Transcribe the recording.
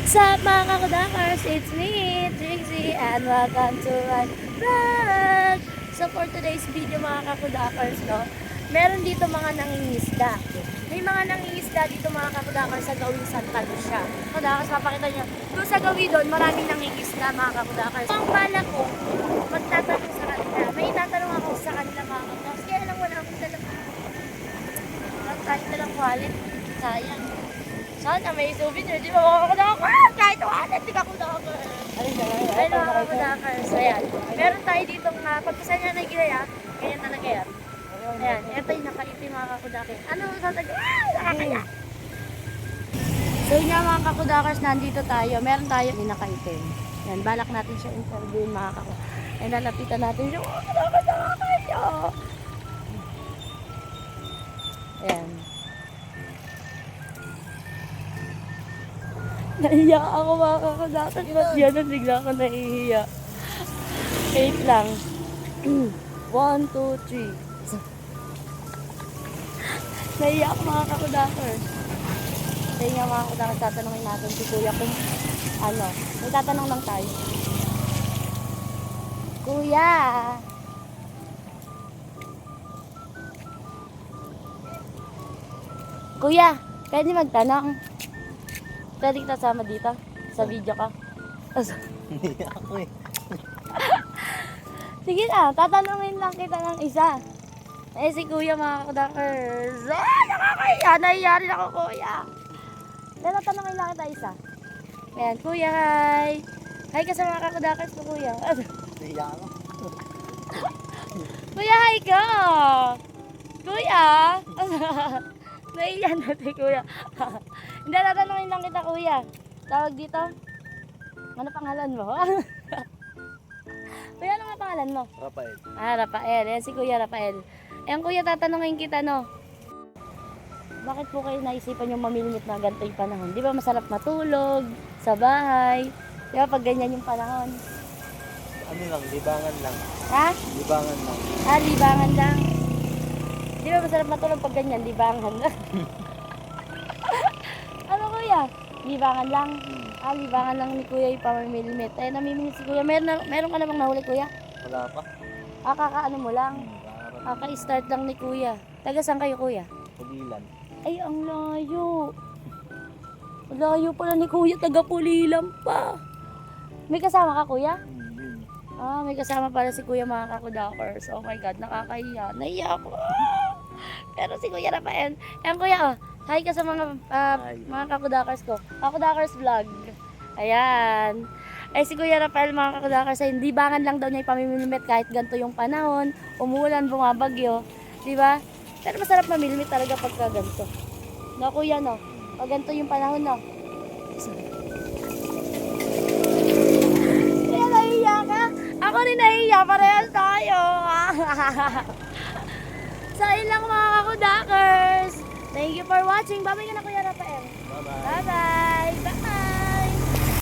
What's up mga kakudakers? It's me, Trixie, and welcome to my vlog! So for today's video mga kakudakers, no, meron dito mga nangingisda. May mga nangingisda dito mga kakudakers sa gawing Santa Lucia. Kakudakers, papakita nyo. Doon sa gawin doon, maraming nangingisda mga kakudakers. So ang bala ko, magtatanong sa kanila. May itatanong ako sa kanila mga kakudakers. Kaya lang wala akong dalang. Kahit dalang wallet. Sayang. Sana may souvenir, di ba mga kakudakers? Kahit wallet, di kakudakers. Ayun mga kakudakers. Ayan. Meron tayo dito nga, pagkasa niya na ginaya, ganyan talaga yan. Ayan, ito yung nakaitim mga kakudakers. Ano sa taga? Nakakaya! So yun nga mga kakudakers, nandito tayo. Meron tayo yung nakaitim. Ayan, balak natin siya interviewin mga kakudakers. Ayan, lalapitan natin siya. Mga kakudakers, nakakaya! Ayan. Nahiya ako mga kakudakers. Ba't yan? Bigla ako nahihiya. Wait lang. 1, 2, 3. Nahiya ako mga kakudakers. Kaya nga mga kakudakers, tatanungin natin si Kuya kung ano. May tatanong lang tayo. Kuya! Kuya, pwede magtanong? Pwede kita sama dito? Sa video ka? Hindi ako eh. Sige na, tatanungin lang kita ng isa. Eh si Kuya mga kakudakers. Ay, nakakaya! Nahiya rin ako Kuya. Pero tanongin lang kita isa. Ayan, Kuya, hi! Hi ka sa mga kakudakers ko Kuya. Nahiya ako. Kuya, hi ka! Kuya! Nahiya natin Kuya. Hindi, tatanungin lang kita Kuya. Tawag dito? Ano pangalan mo? Kuya, ano nga pangalan mo? Rafael. Ah, Rafael. Ayan si Kuya Rafael. Ayan Kuya, tatanungin kita no. Bakit po kayo naisipan yung mamimit na ganito yung panahon? Di ba masarap matulog sa bahay? Di ba pag ganyan yung panahon? Ano lang, libangan lang. Ha? Libangan lang. Ah, libangan lang. Di ba masarap matulog pag ganyan? Libangan lang. Ano Kuya? Libangan lang. Ah, libangan lang ni Kuya yung pamimilmit. Ay, namimilmit si Kuya. Meron ka namang nahuli Kuya? Wala pa. Ah, kakaano mo lang? Ah, Parang ka-start lang ni Kuya. Taga saan kayo Kuya? pulilan. Ay, ang layo. Ang layo pala ni Kuya, taga Pulilan pa. May kasama ka, Kuya? Yun. Ah, may kasama pala si Kuya mga kakudakers. Oh my God, nakakahiya. Nahiya ako. Pero si Kuya Rafael. Ayan, Kuya, oh. Hi ka sa mga, Hi. mga kakudakers ko. Kakudakers vlog. Ayan. Ay, si Kuya Rafael, mga kakudakers, ay hindi bangan lang daw niya ipamimilmit kahit ganito yung panahon. Umulan, bumabagyo. Di ba? Pero masarap mamilmit talaga pagka ganito. No, Kuya, no? Pag ganito yung panahon, no? Kaya nahiya ka? Ako rin nahiya, parehas tayo. So, yun lang mga kakudakers. Thank you for watching. Bye-bye ka na, Kuya Rafael. Bye-bye. Bye-bye. Bye.